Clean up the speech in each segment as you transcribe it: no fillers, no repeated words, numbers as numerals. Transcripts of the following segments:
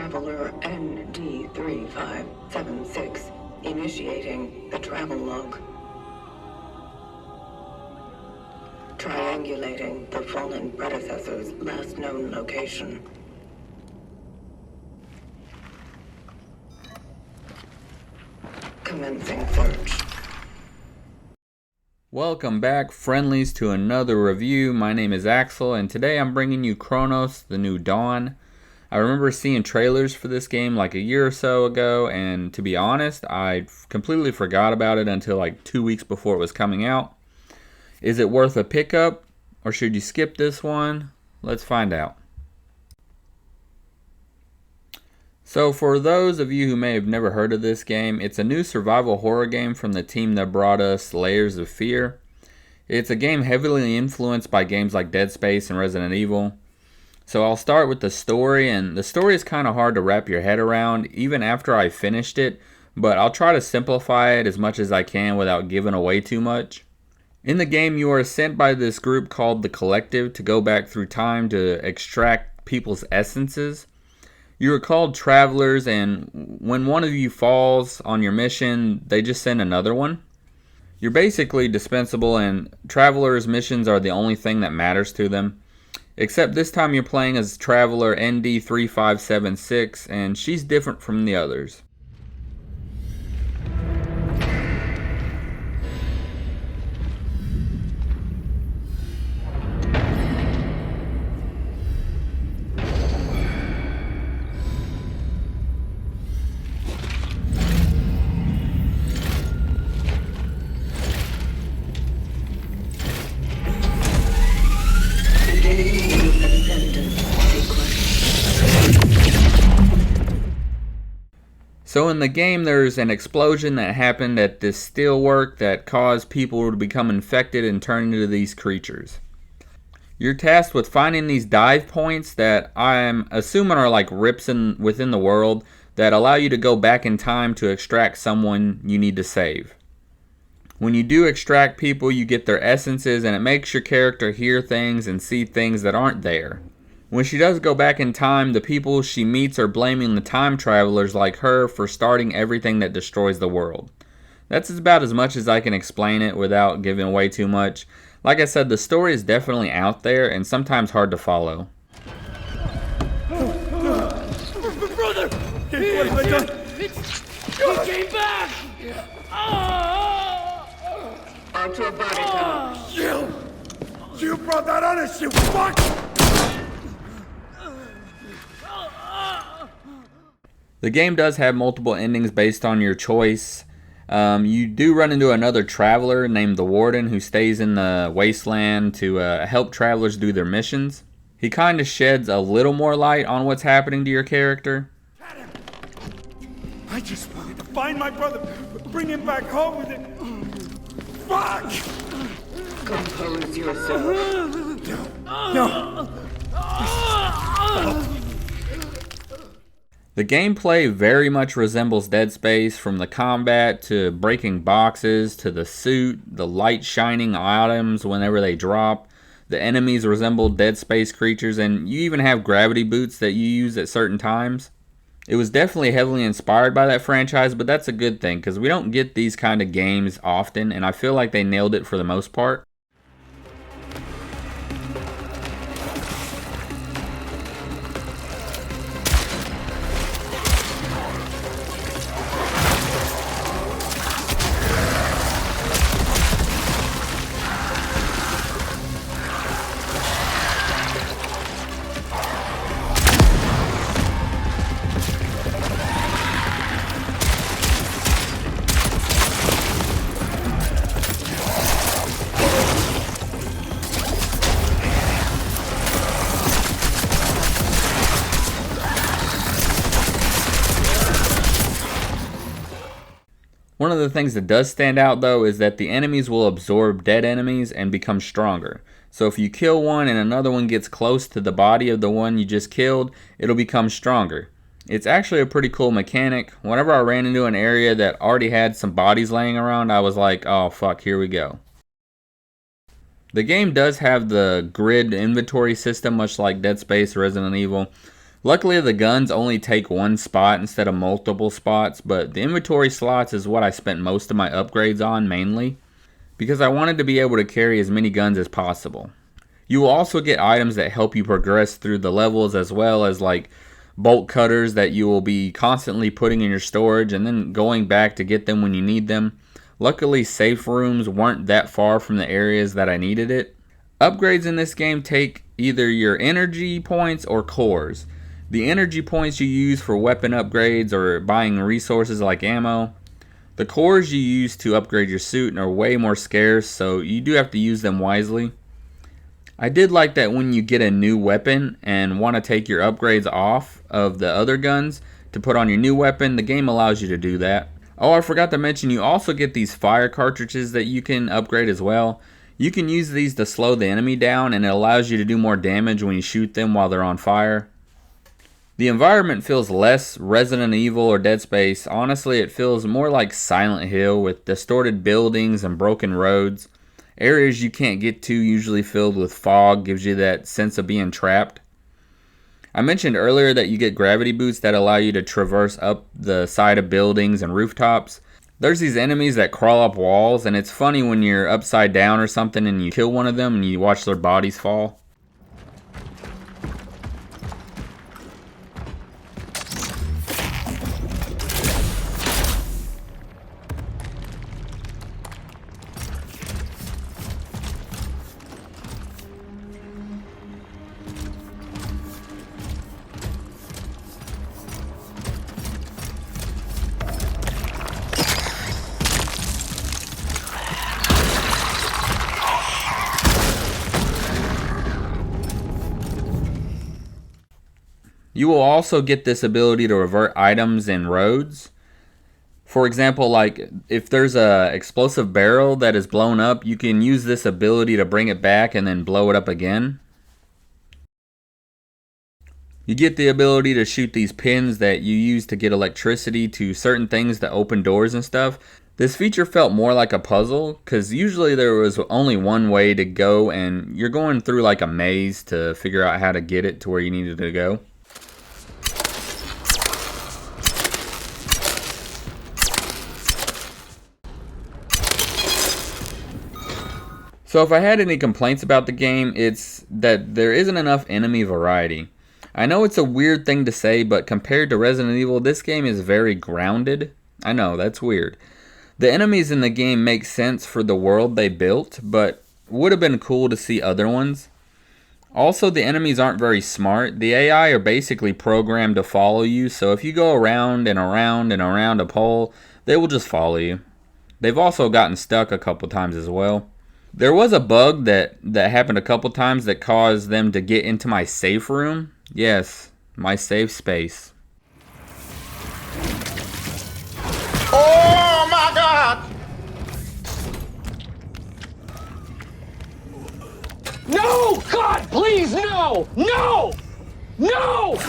Traveler ND3576 initiating the travel log. Triangulating the fallen predecessor's last known location. Commencing search. Welcome back, friendlies, to another review. My name is Axel, and today I'm bringing you Cronos, the New Dawn. I remember seeing trailers for this game like a year or so ago, and to be honest, I completely forgot about it until like 2 weeks before it was coming out. Is it worth a pickup, or should you skip this one? Let's find out. So for those of you who may have never heard of this game, it's a new survival horror game from the team that brought us Layers of Fear. It's a game heavily influenced by games like Dead Space and Resident Evil. So I'll start with the story, and the story is kind of hard to wrap your head around even after I finished it, but I'll try to simplify it as much as I can without giving away too much. In the game, you are sent by this group called the Collective to go back through time to extract people's essences. You are called travelers, and when one of you falls on your mission, they just send another one. You're basically dispensable, and travelers' missions are the only thing that matters to them. Except this time you're playing as Traveler ND3576, and she's different from the others. So in the game, there's an explosion that happened at this steelwork that caused people to become infected and turn into these creatures. You're tasked with finding these dive points that I'm assuming are like rips within the world that allow you to go back in time to extract someone you need to save. When you do extract people, you get their essences, and it makes your character hear things and see things that aren't there. When she does go back in time, the people she meets are blaming the time travelers like her for starting everything that destroys the world. That's about as much as I can explain it without giving away too much. Like I said, the story is definitely out there and sometimes hard to follow. Brother! He came back! Out your body count. You brought that on us, you fuck! The game does have multiple endings based on your choice. You do run into another traveler named the Warden who stays in the wasteland to help travelers do their missions. He kind of sheds a little more light on what's happening to your character. I just wanted to find my brother, bring him back home with it. Fuck! Compose yourself. No. The gameplay very much resembles Dead Space, from the combat to breaking boxes to the suit, the light shining items whenever they drop. The enemies resemble Dead Space creatures, and you even have gravity boots that you use at certain times. It was definitely heavily inspired by that franchise, but that's a good thing because we don't get these kind of games often, and I feel like they nailed it for the most part. One of the things that does stand out though is that the enemies will absorb dead enemies and become stronger. So if you kill one and another one gets close to the body of the one you just killed, it'll become stronger. It's actually a pretty cool mechanic. Whenever I ran into an area that already had some bodies laying around, I was like, oh fuck, here we go. The game does have the grid inventory system, much like Dead Space or Resident Evil, Luckily, the guns only take one spot instead of multiple spots, but the inventory slots is what I spent most of my upgrades on mainly, because I wanted to be able to carry as many guns as possible. You will also get items that help you progress through the levels, as well as like bolt cutters that you will be constantly putting in your storage and then going back to get them when you need them. Luckily, safe rooms weren't that far from the areas that I needed it. Upgrades in this game take either your energy points or cores. The energy points you use for weapon upgrades or buying resources like ammo. The cores you use to upgrade your suit are way more scarce, so you do have to use them wisely. I did like that when you get a new weapon and want to take your upgrades off of the other guns to put on your new weapon, the game allows you to do that. Oh, I forgot to mention, you also get these fire cartridges that you can upgrade as well. You can use these to slow the enemy down, and it allows you to do more damage when you shoot them while they're on fire. The environment feels less Resident Evil or Dead Space. Honestly, it feels more like Silent Hill with distorted buildings and broken roads. Areas you can't get to, usually filled with fog, gives you that sense of being trapped. I mentioned earlier that you get gravity boots that allow you to traverse up the side of buildings and rooftops. There's these enemies that crawl up walls, and it's funny when you're upside down or something and you kill one of them and you watch their bodies fall. You will also get this ability to revert items and roads. For example, like if there's a explosive barrel that is blown up, you can use this ability to bring it back and then blow it up again. You get the ability to shoot these pins that you use to get electricity to certain things that open doors and stuff. This feature felt more like a puzzle, because usually there was only one way to go and you're going through like a maze to figure out how to get it to where you needed to go. So if I had any complaints about the game, it's that there isn't enough enemy variety. I know it's a weird thing to say, but compared to Resident Evil, this game is very grounded. I know, that's weird. The enemies in the game make sense for the world they built, but would have been cool to see other ones. Also, the enemies aren't very smart. The AI are basically programmed to follow you, so if you go around and around and around a pole, they will just follow you. They've also gotten stuck a couple times as well. There was a bug that happened a couple times that caused them to get into my safe room. Yes, my safe space. Oh my God! No! God, please, no! No! No!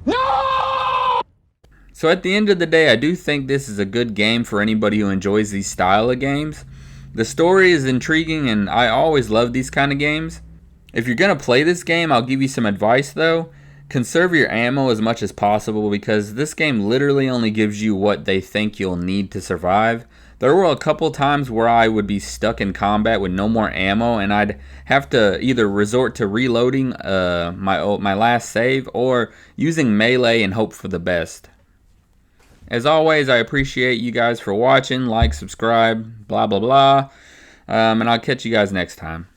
No! So at the end of the day, I do think this is a good game for anybody who enjoys these style of games. The story is intriguing, and I always love these kind of games. If you're going to play this game, I'll give you some advice though. Conserve your ammo as much as possible, because this game literally only gives you what they think you'll need to survive. There were a couple times where I would be stuck in combat with no more ammo, and I'd have to either resort to reloading my last save or using melee and hope for the best. As always, I appreciate you guys for watching. Like, subscribe, blah, blah, blah. And I'll catch you guys next time.